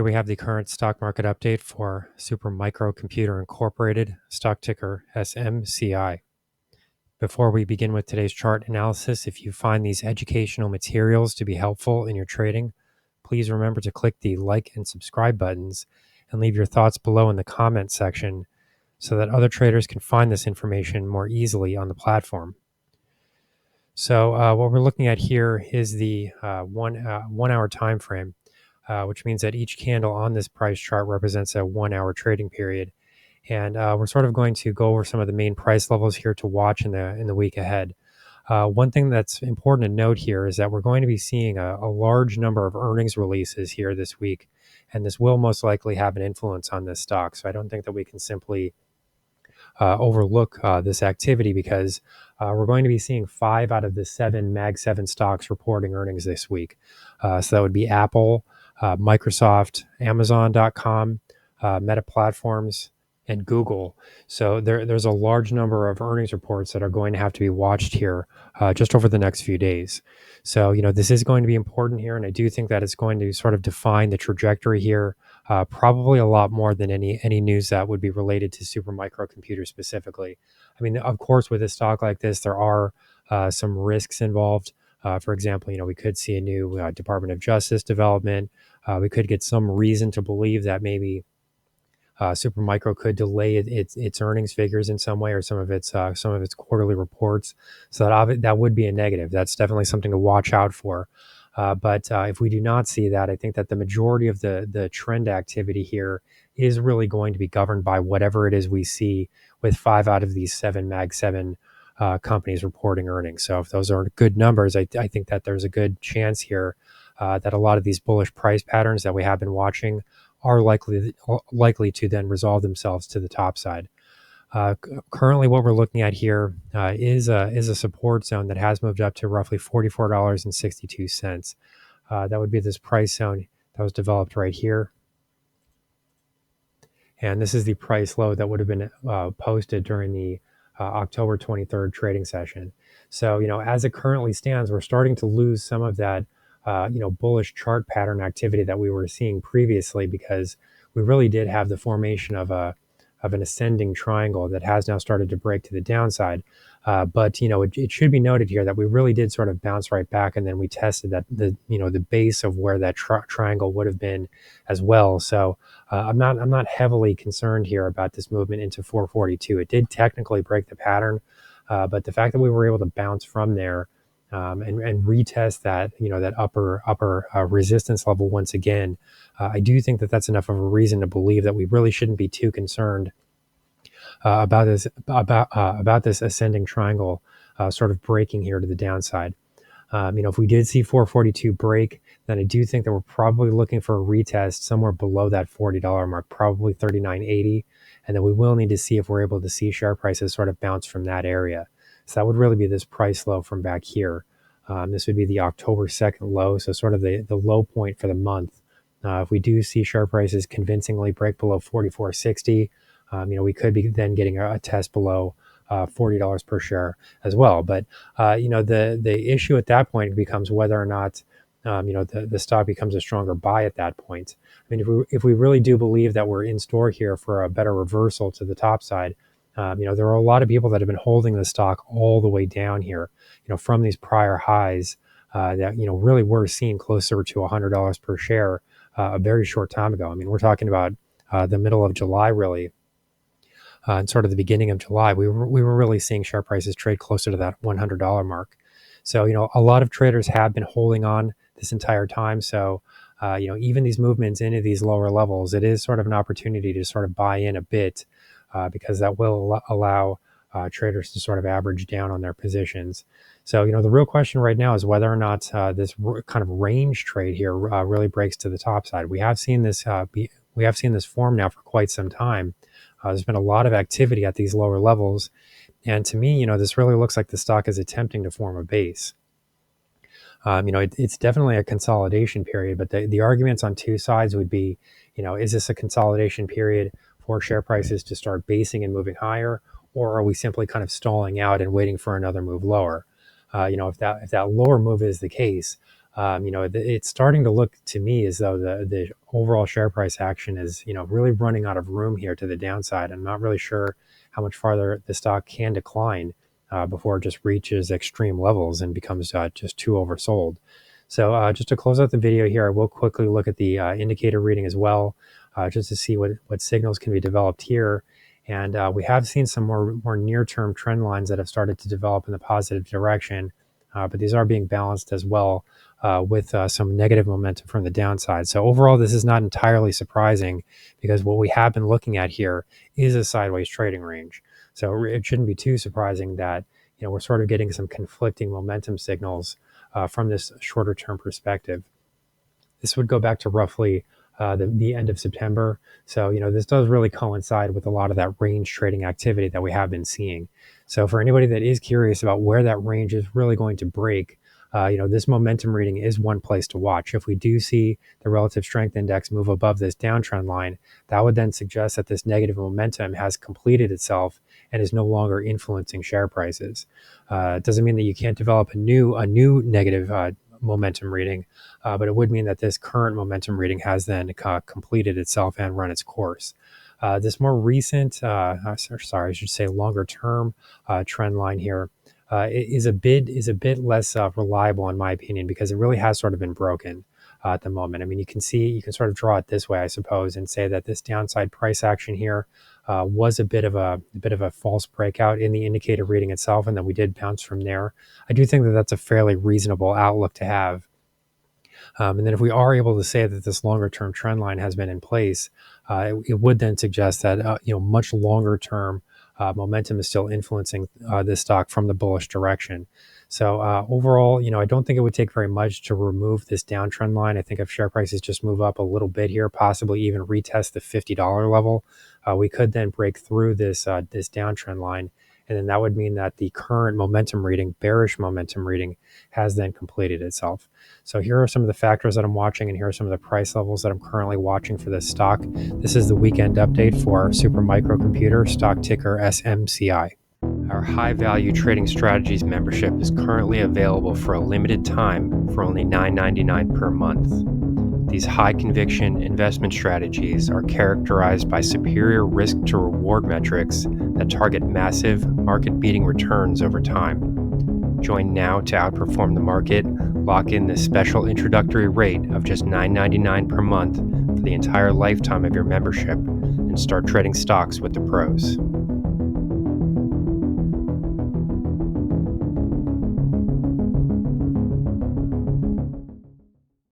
Here we have the current stock market update for Super Microcomputer Incorporated, stock ticker SMCI. Before we begin with today's chart analysis, if you find these educational materials to be helpful in your trading, please remember to click the like and subscribe buttons and leave your thoughts below in the comment section so that other traders can find this information more easily on the platform. So what we're looking at here is the 1 hour time frame. Which means that each candle on this price chart represents a 1 hour trading period. And we're sort of going to go over some of the main price levels here to watch in the week ahead. One thing that's important to note here is that we're going to be seeing a large number of earnings releases here this week, and this will most likely have an influence on this stock. So I don't think that we can simply overlook this activity because we're going to be seeing 5 out of the 7 Mag 7 stocks reporting earnings this week. So that would be Apple, Microsoft, Amazon.com, Meta Platforms, and Google. So there's a large number of earnings reports that are going to have to be watched here just over the next few days. So, this is going to be important here, and I do think that it's going to sort of define the trajectory here, probably a lot more than any news that would be related to super microcomputers specifically. I mean, of course, with a stock like this, there are some risks involved. For example, we could see a new Department of Justice development. We could get some reason to believe that maybe Supermicro could delay its earnings figures in some way, or some of its quarterly reports. So that would be a negative. That's definitely something to watch out for. But if we do not see that, I think that the majority of the trend activity here is really going to be governed by whatever it is we see with 5 out of these 7 Mag 7 companies reporting earnings. So if those are good numbers, I think that there's a good chance here that a lot of these bullish price patterns that we have been watching are likely to then resolve themselves to the top side. Currently, what we're looking at here is a support zone that has moved up to roughly $44.62. That would be this price zone that was developed right here. And this is the price low that would have been posted during the October 23rd trading session. So, as it currently stands, we're starting to lose some of that bullish chart pattern activity that we were seeing previously, because we really did have the formation of an ascending triangle that has now started to break to the downside. But it should be noted here that we really did sort of bounce right back, and then we tested that the base of where that triangle would have been as well. So I'm not heavily concerned here about this movement into 442. It did technically break the pattern, but the fact that we were able to bounce from there and retest that that upper resistance level once again, I do think that that's enough of a reason to believe that we really shouldn't be too concerned about this ascending triangle sort of breaking here to the downside. If we did see 442 break, then I do think that we're probably looking for a retest somewhere below that $40 mark, probably $39.80, and then we will need to see if we're able to see share prices sort of bounce from that area. So that would really be this price low from back here. This would be the October 2nd low, so sort of the low point for the month. If we do see share prices convincingly break below 44.60, we could be then getting a test below $40 per share as well. But the issue at that point becomes whether or not the stock becomes a stronger buy at that point. I mean, if we really do believe that we're in store here for a better reversal to the top side, there are a lot of people that have been holding the stock all the way down here, from these prior highs that really were seen closer to $100 per share a very short time ago. I mean, we're talking about the middle of July, really. And sort of the beginning of July, we were really seeing share prices trade closer to that $100 mark. So, a lot of traders have been holding on this entire time. So, even these movements into these lower levels, it is sort of an opportunity to sort of buy in a bit because that will allow traders to sort of average down on their positions. So, the real question right now is whether or not this kind of range trade here really breaks to the top side. We have seen this form now for quite some time. There's been a lot of activity at these lower levels. And to me, this really looks like the stock is attempting to form a base. It's definitely a consolidation period, but the arguments on two sides would be, is this a consolidation period for share prices to start basing and moving higher, or are we simply kind of stalling out and waiting for another move lower? If that lower move is the case, It's starting to look to me as though the overall share price action is, really running out of room here to the downside. I'm not really sure how much farther the stock can decline before it just reaches extreme levels and becomes just too oversold. So just to close out the video here, I will quickly look at the indicator reading as well, just to see what signals can be developed here. And we have seen some more near-term trend lines that have started to develop in the positive direction, but these are being balanced as well with some negative momentum from the downside. So overall, this is not entirely surprising because what we have been looking at here is a sideways trading range. So it shouldn't be too surprising that we're sort of getting some conflicting momentum signals from this shorter term perspective. This would go back to roughly the end of September. So, this does really coincide with a lot of that range trading activity that we have been seeing. So for anybody that is curious about where that range is really going to break, this momentum reading is one place to watch. If we do see the relative strength index move above this downtrend line, that would then suggest that this negative momentum has completed itself and is no longer influencing share prices. It doesn't mean that you can't develop a new negative momentum reading, but it would mean that this current momentum reading has then completed itself and run its course. This more recent, I should say longer term trend line here is a bit less reliable in my opinion, because it really has sort of been broken at the moment. I mean, you can sort of draw it this way, I suppose, and say that this downside price action here was a bit of a false breakout in the indicator reading itself, and then we did bounce from there. I do think that that's a fairly reasonable outlook to have. And then if we are able to say that this longer term trend line has been in place, it would then suggest that much longer term momentum is still influencing this stock from the bullish direction. So overall, I don't think it would take very much to remove this downtrend line. I think if share prices just move up a little bit here, possibly even retest the $50 level, we could then break through this downtrend line. And then that would mean that the current momentum reading, bearish momentum reading, has then completed itself. So here are some of the factors that I'm watching, and here are some of the price levels that I'm currently watching for this stock. This is the weekend update for Super Microcomputer, stock ticker SMCI. Our high value trading strategies membership is currently available for a limited time for only $9.99 per month. These high conviction investment strategies are characterized by superior risk to reward metrics that target massive market beating returns over time. Join now to outperform the market. Lock in this special introductory rate of just $9.99 per month for the entire lifetime of your membership, and start trading stocks with the pros.